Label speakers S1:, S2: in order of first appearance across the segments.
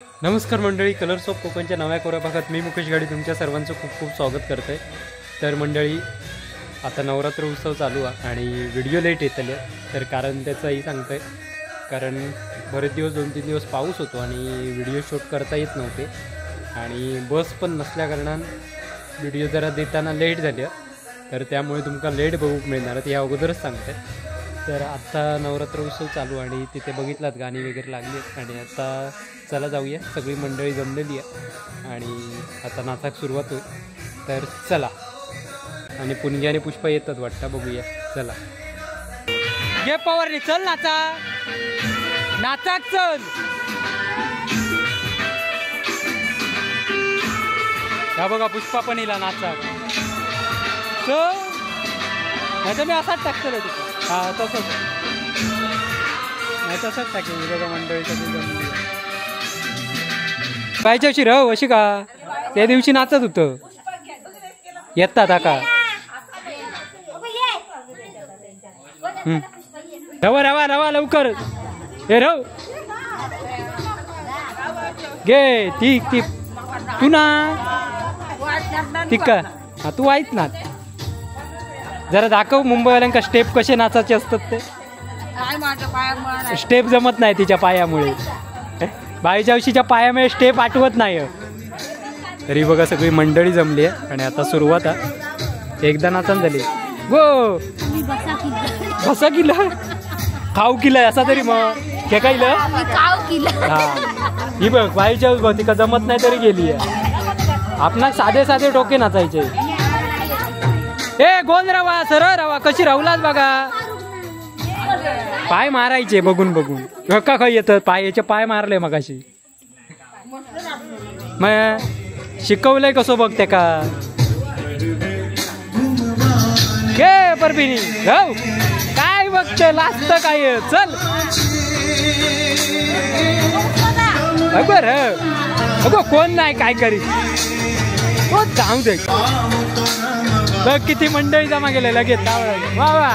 S1: नमस्कार मंडळी, colours of कोकणच्या नव्या कोऱ्या भागात मी मुकेश गाडी तुमच्या सर्वांचं खूप खूप स्वागत करतो आहे. तर मंडळी, आता नवरात्र उत्सव चालू आहे आणि व्हिडिओ लेट येतले तर कारण त्याचंही सांगतो आहे. कारण बरेच दिवस 2-3 दिवस पाऊस होतो आणि व्हिडिओ शूट करता येत नव्हते आणि बस पण नसल्या कारणान व्हिडिओ जरा देताना लेट झाले. तर त्यामुळे तुमका लेट बघूक मिळणार ते अगोदरच सांगते. तर आत्ता नवरात्र उत्सव चालू आणि तिथे बघितलात गाणी वगैरे लागली आणि आता चला जाऊया. सगळी मंडळी जमलेली आहे आणि आता नाचाक सुरुवात होईल. तर चला. आणि पुणगी आणि पुष्पा येतात वाटतं, बघूया. चला घे पवारने, चल नाचा नाचाक चल. हा बघा पुष्पा पण येला नाचाक. चल नाही तर मी असाच टाकतो तिथं. हा तसंच नाही, तसंच टाकेल. बघा मंडळी सगळी जमली पाहिजे अशी रव अशी का त्या दिवशी नाचत होतं. येतात का रवा रवा रवा लवकर हे रव गे ती ती तू ना ती का हा तू आहेत ना. जरा दाखव मुंबईवाल्यांका स्टेप कसे नाचायचे असतात ते. स्टेप जमत नाही तिच्या पायामुळे. बाईजावशीच्या पायामुळे स्टेप आठवत नाही. तरी बघा सगळी मंडळी जमली आहे आणि आता सुरुवात आहे. एकदा नाचन झाली गो बसा किला खाऊ किला असा तरी मग हे काय हा ही बघ बाईच्या बघ तिका जमत नाही तरी गेली आहे. आपणाक साधे साधे डोके नाचायचे. ए गोल रवा सरळ रवा कशी राहुलाच बघा. पाय मारायचे बघून बघून. हक्का खाई येतं पायाचे पाय मारले मगाशी. मग शिकवलंय कसं बघ ते का घे परबिनी जाऊ काय बघते लास्ट काय चल बर अगो कोण नाही काय करीत जाऊ दे. बघ किती मंडळी जमा गेले लगेच. वा वा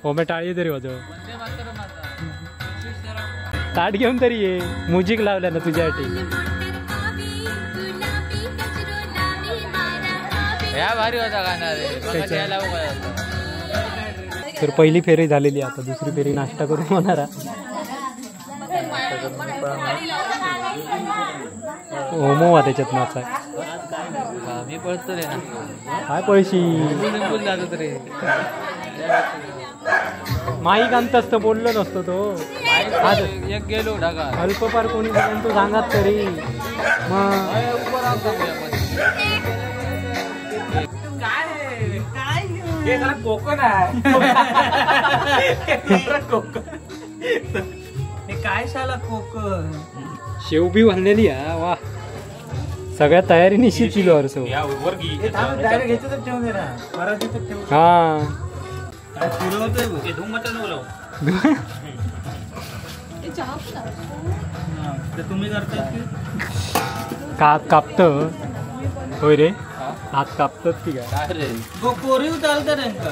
S1: हो मी टाळी तरी वाजव. ताट घेऊन तरी ये. म्युझिक लावल्या ना तुझ्यासाठी. भारी होता गाणं. तर पहिली फेरी झालेली, आता दुसरी फेरी नाश्ता करून होणार. होमो वा त्याच्यात नाचा मी पळतो रे ना काय पळशी रे माईक अंत असतं बोललो नसतो तो. आज एक गेलो ढाका अल्पपार कोणी तो सांगत तरी मग कोकण आहे काय शाला कोकण. शेवबी भरलेली आहे वा. सगळ्या तयारी निश्चित केलो अर्सो. हा तुम्ही करता कापत होय रे. हात कापतात की काय
S2: रे
S3: पोरी उतारता त्यांका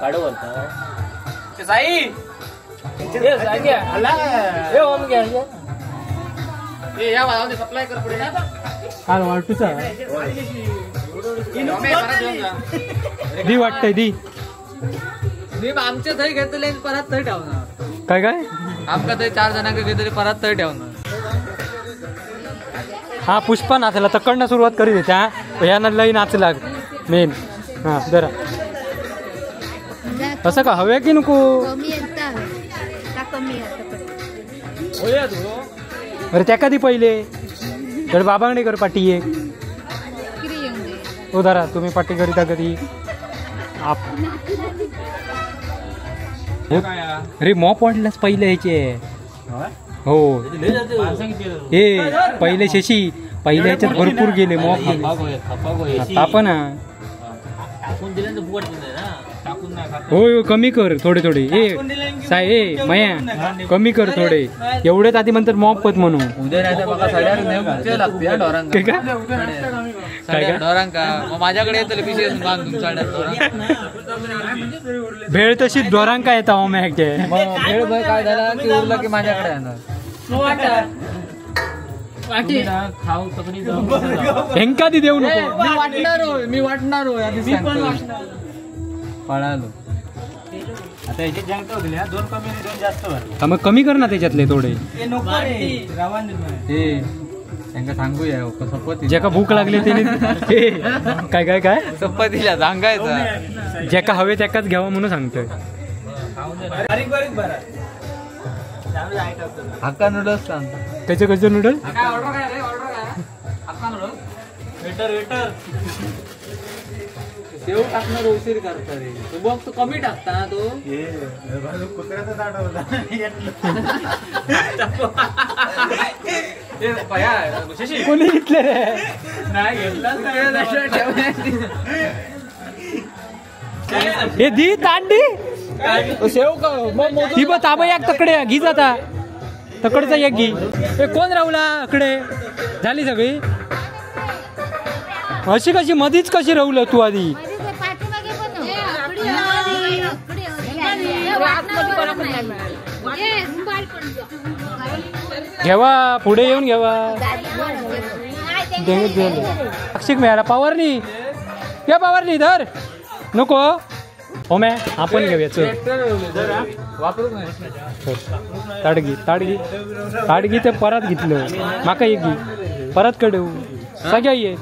S2: काढू वरता
S3: साई
S2: या वाजवते सप्लाय कर पुढे ना
S1: हा वाटूचा दी वाटतंय दी
S3: मी आमच्या थंय घेतले परत थंय ठेवणार
S1: काय काय
S3: आमका थंय 4 जणांका घेतले परत थंय ठेवणार
S1: हा पुष्पा नाचला तकडनं सुरुवात करी देते हा ह्यानं लई नाचला मेन हा जरा असं का हवे की नको अरे त्या कधी पहिले तर बाबांकडे कर पाठी एक हो धरा तुम्ही पाठी करीता कधी अरे मॉप वाटलाच पहिले ह्याचे हो हे पहिले शशी पहिले ह्याच्यात भरपूर गेले मॉप आपण होय हो कमी कर थोडे थोडे ए मया कमी कर थोडे एवढेच आधी म्हणतात मॉपत म्हणून
S3: माझ्याकडे
S1: भेळ तशी ढोरांका येता ओम्याचे
S3: भेळ काय झाला की उरला की माझ्याकडे येणार
S1: हेंका ती देऊ नको
S3: मी वाटणार पळालो
S2: आता याचे जंक होतील 2 कमी 2 जास्त
S1: मग कमी कर ना त्याच्यातले थोडे
S3: त्यांना सांगूया कसं
S1: ज्याका भूक लागली त्याने काय काय काय
S3: चपातीला सांगायचं
S1: ज्याका हवे त्याकाच घ्यावा म्हणून सांगतोय
S3: हक्का नूडल्स सांग
S1: त्याचे कसे नूडल
S3: देव टाकणार उशीर करता रे तो बघ तो कमी टाकता ना तो
S1: कोणी घेतले रे हे दी तांडी
S3: शेव का
S1: ही बघ ताबा एक तकडे घी जाता तकडचा एक घी हे कोण राहुला अकडे झाली सगळी अशी कशी मधीच कशी राहुल तू आधी घेवा पुढे येऊन घेवा अक्षिक मिळाला पावरनी या पावरनी धर नको हो मॅ आपण घेऊया चल ताडगी ताडगी ताडगी ते परत घेतलं माका एक घे परत कडे सगळ्या ये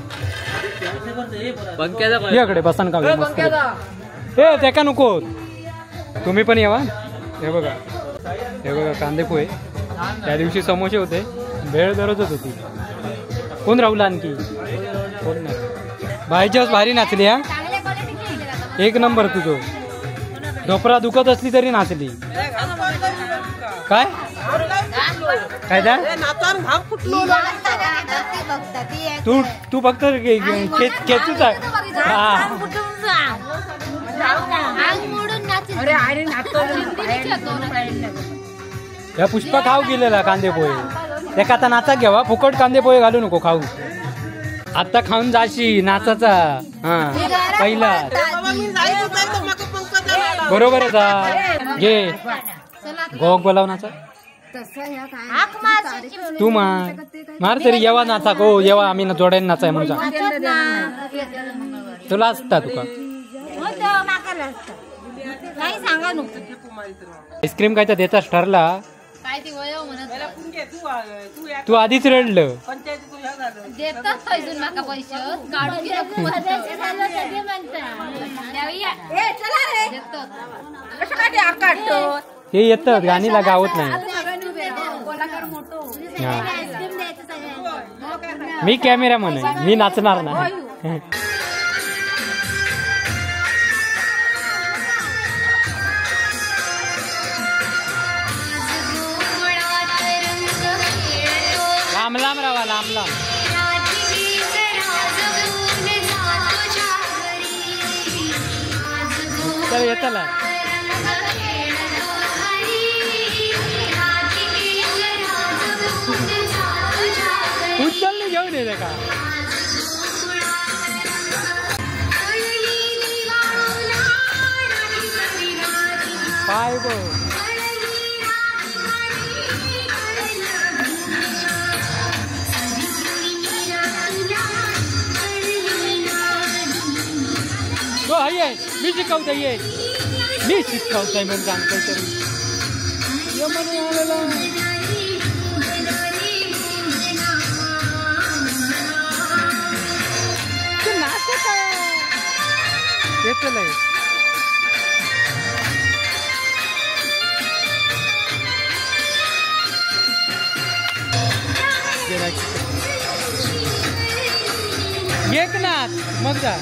S1: याकडे बसान का हे ते का नको तुम्ही पण येवा हे बघा कांदे पोहे त्या दिवशी समोसे होते भेळ दररोजच होती कोण राहुल आणखी कोण नाही बाईच्या भारी नाचली हा एक नंबर तुझं ढोपरा दुखत असली तरी नाचली काय काय तू फक्त खेचूच या पुष्पा खाऊ गेलेला कांदे पोहे त्या आता नाचा घ्यावा फुकट कांदे पोहे घालू नको खाऊ आता खाऊन जाशी नाचाचा हा पहिला बरोबरच घे गोग बोलाव नाचा तू मार तरी येवा नाचा को येवा आम्ही जोड्यान नाचाय म्हणून तुला असता तुका आईस्क्रीम काय तर देताच ठरला तू आधीच रडलं हे येतात गाणीला गावत नाही मी कॅमेरा म्हण मी नाचणार नाही लांब लांब राहा लांब लांब चल येतला उचलने घेऊन येते का वैभव. तो आहे मी शिकवतोय ये मी शिकवतोय म्हणून सांगतोय तरी ये म्हणे आलेला ते नाचत येतलंय एकनाथ मग जा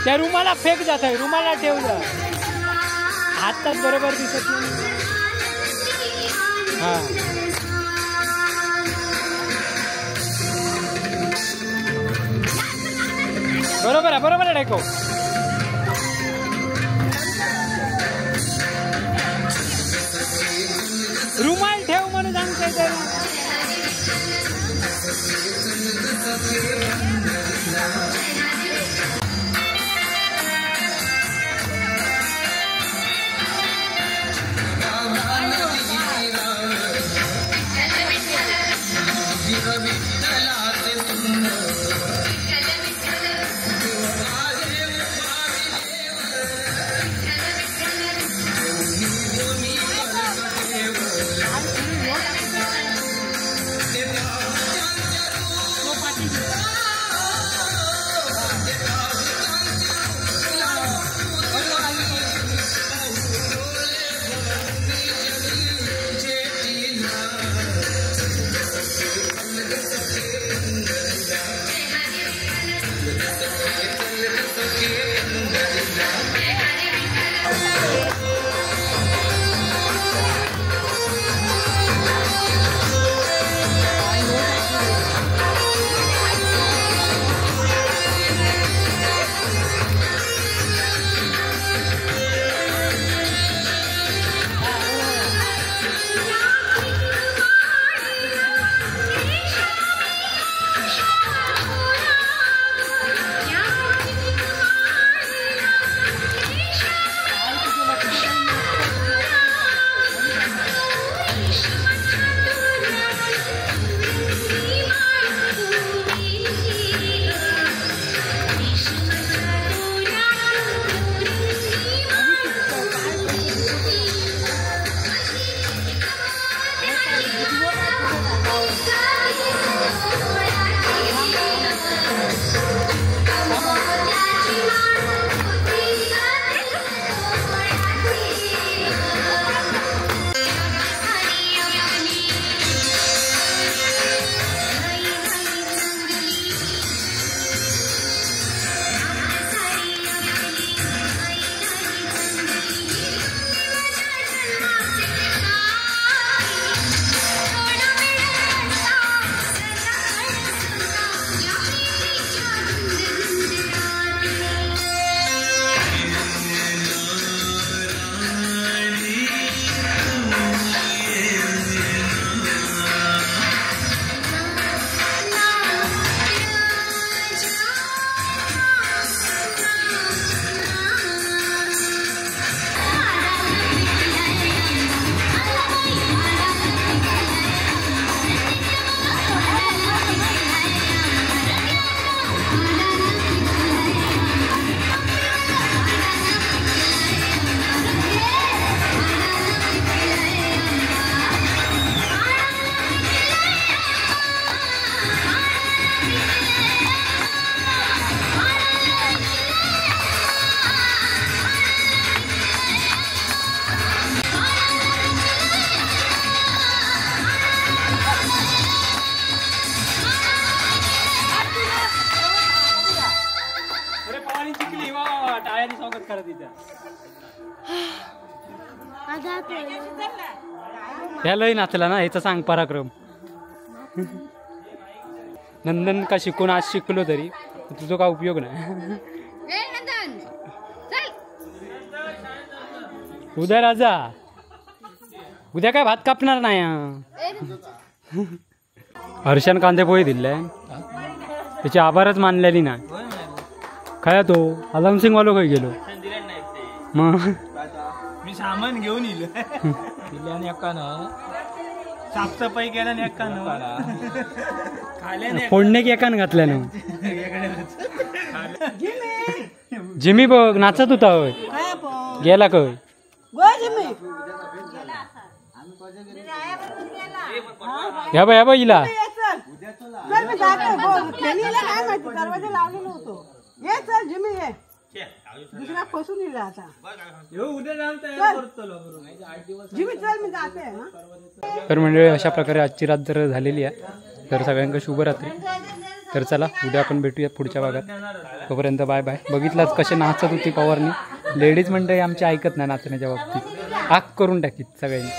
S1: त्या रुमाला फेक जात आहे रुमाला ठेवलं हातात बरोबर दिसत नाही हा बरोबर आहे डायको रुमाल ठेव म्हणून सांगते तर ह्या लय नाचला ना, ह्याचा सांग पराक्रम. नंदन का शिकून आज शिकलो तरी तुझा काय उपयोग नाही. उद्या राजा, उद्या काय भात कापणार नाही. हर्षन कांदे पोहे दिले, त्याची आभारच मानलेली नाही. काय तो आलम सिंग वालो काही गेलो मग
S2: मी सामान घेऊन येईल आणि एकानं साफसफाई केल्या एकानं
S1: फोडणे एकान घातल्यानं. जिमी बघ नाचत होता होय, गेला काय ह्या बा हिला तर म्हणजे अशा प्रकारे आजची रात जर झालेली आहे तर सगळ्यांना शुभरात्री. तर चला उद्या आपण भेटूया पुढच्या भागात. तोपर्यंत बाय बाय. बघितलाच कसे नाचत होती पवारनी. लेडीज मंडळी आमची ऐकत नाही नाचण्याच्या बाबतीत, आग करून टाकीत सगळ्यांनी.